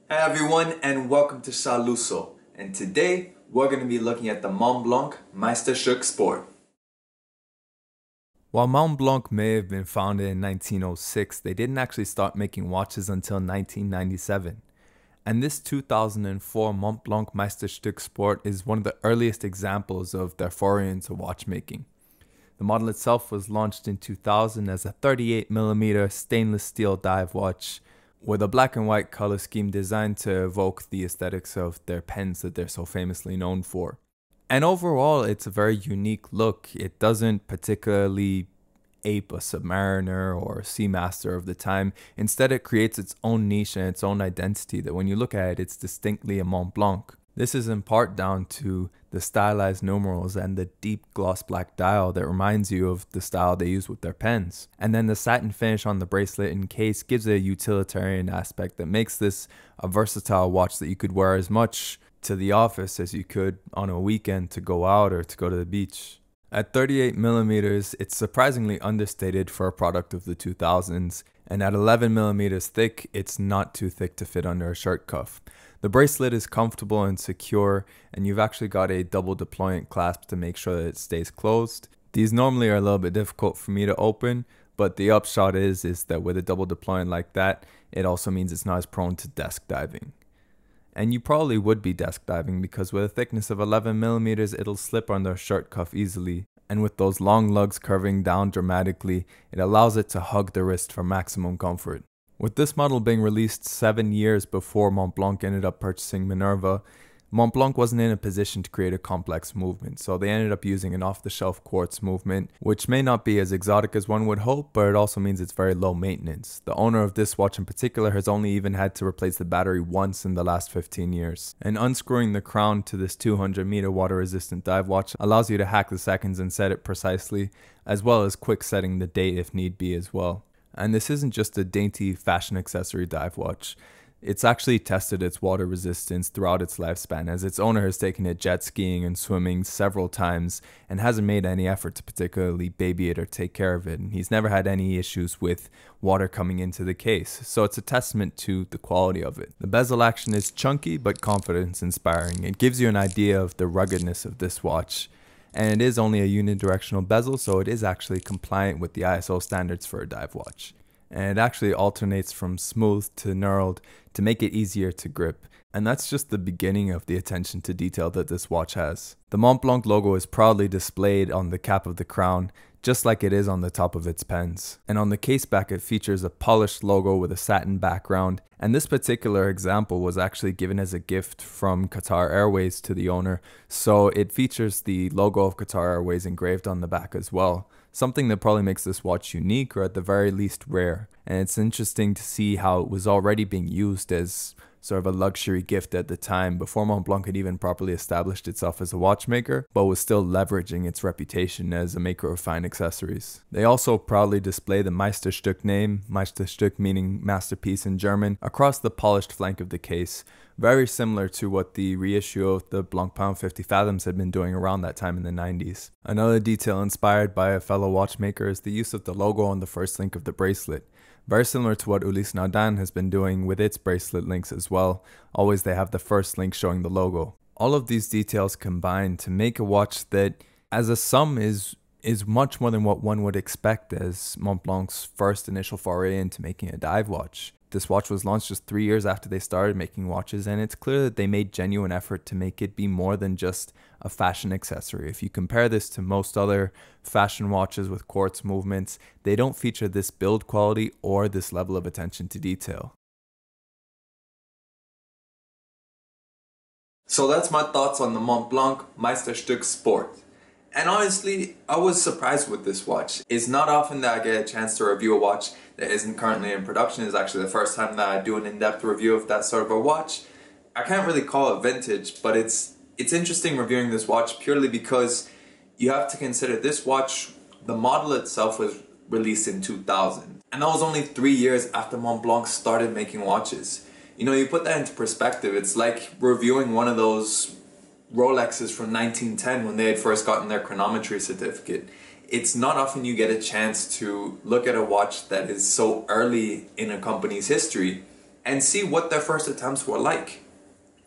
Hi everyone and welcome to Saluso, and today we're going to be looking at the Montblanc Meisterstuck Sport. While Montblanc may have been founded in 1906, they didn't actually start making watches until 1997. And this 2004 Montblanc Meisterstuck Sport is one of the earliest examples of their foray into watchmaking. The model itself was launched in 2000 as a 38mm stainless steel dive watch with a black and white color scheme designed to evoke the aesthetics of their pens that they're so famously known for. And overall, it's a very unique look. It doesn't particularly ape a Submariner or a Seamaster of the time. Instead, it creates its own niche and its own identity that when you look at it, it's distinctly a Montblanc. This is in part down to the stylized numerals and the deep gloss black dial that reminds you of the style they use with their pens. And then the satin finish on the bracelet and case gives it a utilitarian aspect that makes this a versatile watch that you could wear as much to the office as you could on a weekend to go out or to go to the beach. At 38mm, it's surprisingly understated for a product of the 2000s, and at 11mm thick, it's not too thick to fit under a shirt cuff. The bracelet is comfortable and secure, and you've actually got a double deployant clasp to make sure that it stays closed. These normally are a little bit difficult for me to open, but the upshot is that with a double deployant like that, it also means it's not as prone to desk diving. And you probably would be desk diving because with a thickness of 11mm, it'll slip under a shirt cuff easily. And with those long lugs curving down dramatically, it allows it to hug the wrist for maximum comfort. With this model being released 7 years before Montblanc ended up purchasing Minerva, Montblanc wasn't in a position to create a complex movement, so they ended up using an off-the-shelf quartz movement, which may not be as exotic as one would hope, but it also means it's very low maintenance. The owner of this watch in particular has only even had to replace the battery once in the last 15 years. And unscrewing the crown to this 200-meter water-resistant dive watch allows you to hack the seconds and set it precisely, as well as quick setting the date if need be as well. And this isn't just a dainty fashion accessory dive watch. It's actually tested its water resistance throughout its lifespan, as its owner has taken it jet skiing and swimming several times and hasn't made any effort to particularly baby it or take care of it. And he's never had any issues with water coming into the case, so it's a testament to the quality of it. The bezel action is chunky but confidence inspiring. It gives you an idea of the ruggedness of this watch. And it is only a unidirectional bezel, so it is actually compliant with the ISO standards for a dive watch. And it actually alternates from smooth to knurled to make it easier to grip. And that's just the beginning of the attention to detail that this watch has. The Montblanc logo is proudly displayed on the cap of the crown, just like it is on the top of its pens. And on the case back, it features a polished logo with a satin background. And this particular example was actually given as a gift from Qatar Airways to the owner, so it features the logo of Qatar Airways engraved on the back as well. Something that probably makes this watch unique, or at the very least rare. And it's interesting to see how it was already being used as sort of a luxury gift at the time, before Montblanc had even properly established itself as a watchmaker, but was still leveraging its reputation as a maker of fine accessories. They also proudly display the Meisterstuck name, Meisterstuck meaning masterpiece in German, across the polished flank of the case, very similar to what the reissue of the Blancpain 50 Fathoms had been doing around that time in the 90s. Another detail inspired by a fellow watchmaker is the use of the logo on the first link of the bracelet. Very similar to what Ulysse Nardin has been doing with its bracelet links as well. Always they have the first link showing the logo. All of these details combine to make a watch that, as a sum, is much more than what one would expect as Montblanc's first initial foray into making a dive watch. This watch was launched just 3 years after they started making watches, and it's clear that they made genuine effort to make it be more than just a fashion accessory. If you compare this to most other fashion watches with quartz movements, they don't feature this build quality or this level of attention to detail. So that's my thoughts on the Montblanc Meisterstuck Sport. And honestly, I was surprised with this watch. It's not often that I get a chance to review a watch that isn't currently in production. It's actually the first time that I do an in-depth review of that sort of a watch. I can't really call it vintage, but it's interesting reviewing this watch purely because you have to consider this watch, the model itself was released in 2000. And that was only 3 years after Montblanc started making watches. You know, you put that into perspective, it's like reviewing one of those Rolexes from 1910 when they had first gotten their chronometry certificate. It's not often you get a chance to look at a watch that is so early in a company's history and see what their first attempts were like.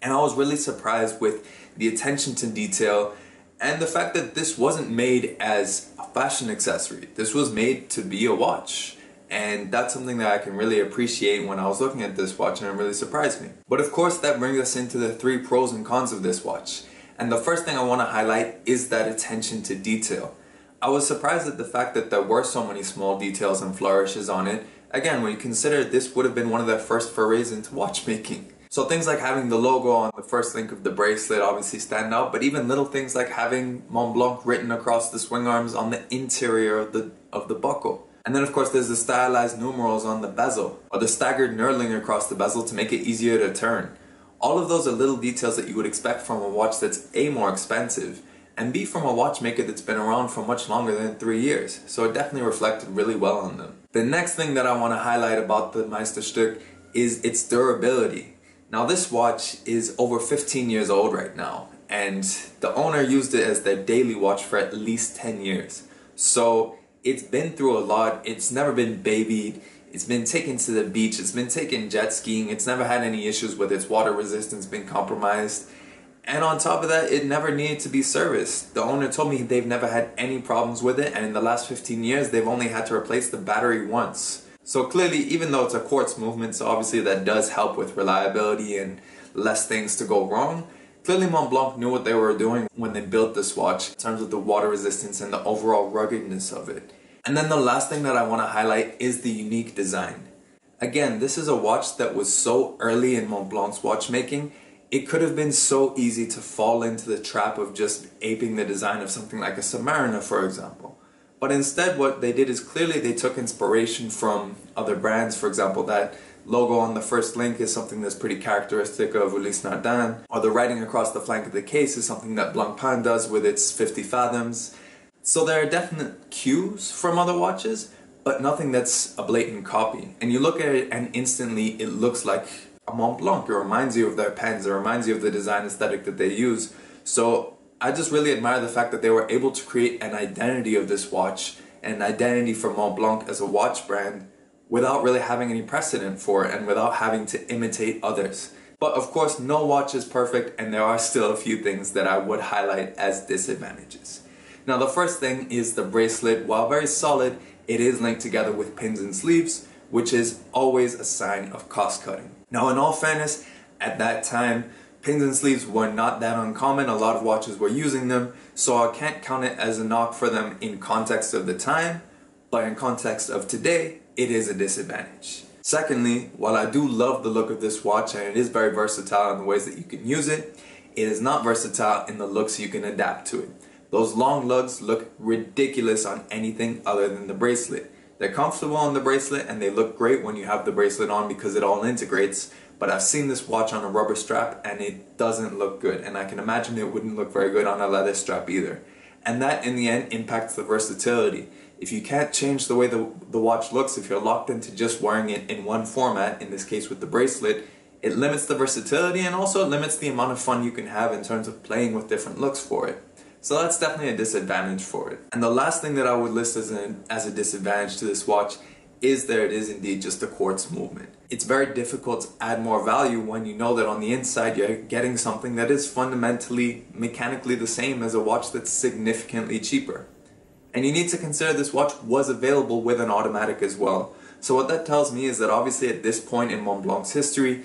And I was really surprised with the attention to detail and the fact that this wasn't made as a fashion accessory. This was made to be a watch. And that's something that I can really appreciate when I was looking at this watch, and it really surprised me. But of course, that brings us into the 3 pros and cons of this watch. And the first thing I want to highlight is that attention to detail. I was surprised at the fact that there were so many small details and flourishes on it. Again, when you consider this would have been one of their first forays into watchmaking. So things like having the logo on the first link of the bracelet obviously stand out, but even little things like having Montblanc written across the swing arms on the interior of the buckle. And then of course there's the stylized numerals on the bezel, or the staggered knurling across the bezel to make it easier to turn. All of those are little details that you would expect from a watch that's A, more expensive, and B, from a watchmaker that's been around for much longer than 3 years. So it definitely reflected really well on them. The next thing that I want to highlight about the Meisterstuck is its durability. Now this watch is over 15 years old right now, and the owner used it as their daily watch for at least 10 years. So it's been through a lot. It's never been babied. It's been taken to the beach. It's been taken jet skiing. It's never had any issues with its water resistance being compromised. And on top of that, it never needed to be serviced. The owner told me they've never had any problems with it, and in the last 15 years, they've only had to replace the battery once. So clearly, even though it's a quartz movement, so obviously that does help with reliability and less things to go wrong, clearly Montblanc knew what they were doing when they built this watch in terms of the water resistance and the overall ruggedness of it. And then the last thing that I want to highlight is the unique design. Again, this is a watch that was so early in Montblanc's watchmaking, it could have been so easy to fall into the trap of just aping the design of something like a Submariner, for example. But instead what they did is clearly they took inspiration from other brands. For example, that logo on the first link is something that's pretty characteristic of Ulysse Nardin, or the writing across the flank of the case is something that Blancpain does with its 50 fathoms. So there are definite cues from other watches, but nothing that's a blatant copy. And you look at it and instantly it looks like a Montblanc. It reminds you of their pens, it reminds you of the design aesthetic that they use. So I just really admire the fact that they were able to create an identity of this watch, an identity for Montblanc as a watch brand, without really having any precedent for it and without having to imitate others. But of course, no watch is perfect, and there are still a few things that I would highlight as disadvantages. Now the first thing is the bracelet. While very solid, it is linked together with pins and sleeves, which is always a sign of cost cutting. Now in all fairness, at that time, pins and sleeves were not that uncommon. A lot of watches were using them, so I can't count it as a knock for them in context of the time, but in context of today, it is a disadvantage. Secondly, while I do love the look of this watch and it is very versatile in the ways that you can use it, it is not versatile in the looks you can adapt to it. Those long lugs look ridiculous on anything other than the bracelet. They're comfortable on the bracelet and they look great when you have the bracelet on because it all integrates, but I've seen this watch on a rubber strap and it doesn't look good, and I can imagine it wouldn't look very good on a leather strap either. And that in the end impacts the versatility. If you can't change the way the watch looks, if you're locked into just wearing it in one format, in this case with the bracelet, it limits the versatility and also it limits the amount of fun you can have in terms of playing with different looks for it. So that's definitely a disadvantage for it. And the last thing that I would list as a disadvantage to this watch is that it is indeed just a quartz movement. It's very difficult to add more value when you know that on the inside you're getting something that is fundamentally, mechanically the same as a watch that's significantly cheaper. And you need to consider this watch was available with an automatic as well. So what that tells me is that obviously at this point in Montblanc's history,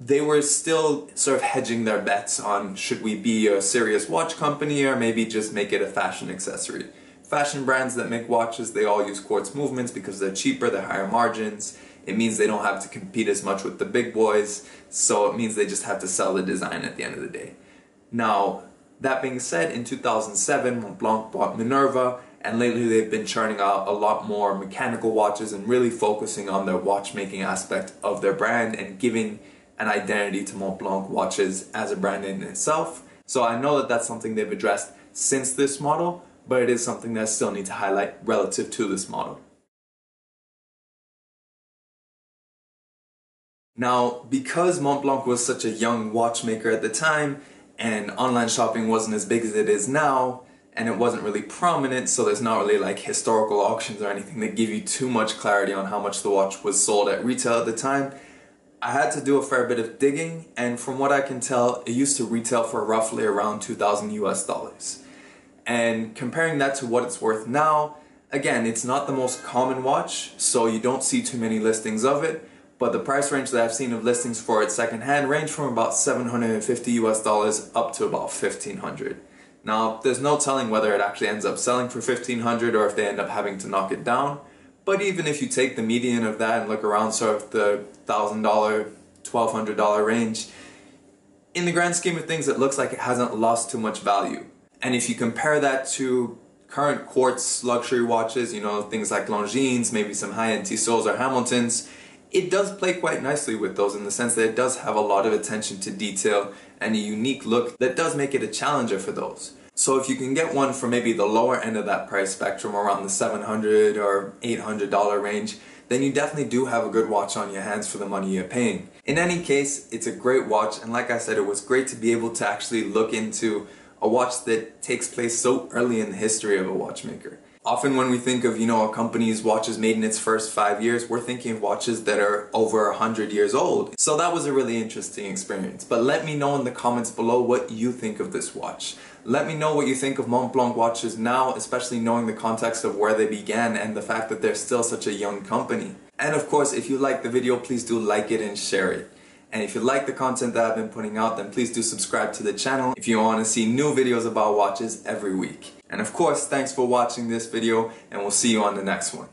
they were still sort of hedging their bets on should we be a serious watch company or maybe just make it a fashion accessory. Fashion brands that make watches, they all use quartz movements because they're cheaper, they're higher margins. It means they don't have to compete as much with the big boys, so it means they just have to sell the design at the end of the day. Now, that being said, in 2007, Montblanc bought Minerva, and lately they've been churning out a lot more mechanical watches and really focusing on their watchmaking aspect of their brand and giving an identity to Montblanc watches as a brand in itself. So I know that that's something they've addressed since this model, but it is something that I still need to highlight relative to this model. Now, because Montblanc was such a young watchmaker at the time, and online shopping wasn't as big as it is now, and it wasn't really prominent, so there's not really like historical auctions or anything that give you too much clarity on how much the watch was sold at retail at the time, I had to do a fair bit of digging, and from what I can tell, it used to retail for roughly around 2,000 US dollars. And comparing that to what it's worth now, again, it's not the most common watch, so you don't see too many listings of it, but the price range that I've seen of listings for it secondhand range from about 750 US dollars up to about 1,500. Now, there's no telling whether it actually ends up selling for 1,500 or if they end up having to knock it down. But even if you take the median of that and look around sort of the $1,000, $1,200 range, in the grand scheme of things, it looks like it hasn't lost too much value. And if you compare that to current quartz luxury watches, you know, things like Longines, maybe some high-end Tissot's or Hamiltons, it does play quite nicely with those in the sense that it does have a lot of attention to detail and a unique look that does make it a challenger for those. So if you can get one for maybe the lower end of that price spectrum, around the $700 or $800 range, then you definitely do have a good watch on your hands for the money you're paying. In any case, it's a great watch, and like I said, it was great to be able to actually look into a watch that takes place so early in the history of a watchmaker. Often when we think of, you know, a company's watches made in its first 5 years, we're thinking of watches that are over 100 years old. So that was a really interesting experience. But let me know in the comments below what you think of this watch. Let me know what you think of Montblanc watches now, especially knowing the context of where they began and the fact that they're still such a young company. And of course, if you like the video, please do like it and share it. And if you like the content that I've been putting out, then please do subscribe to the channel if you want to see new videos about watches every week. And of course, thanks for watching this video, and we'll see you on the next one.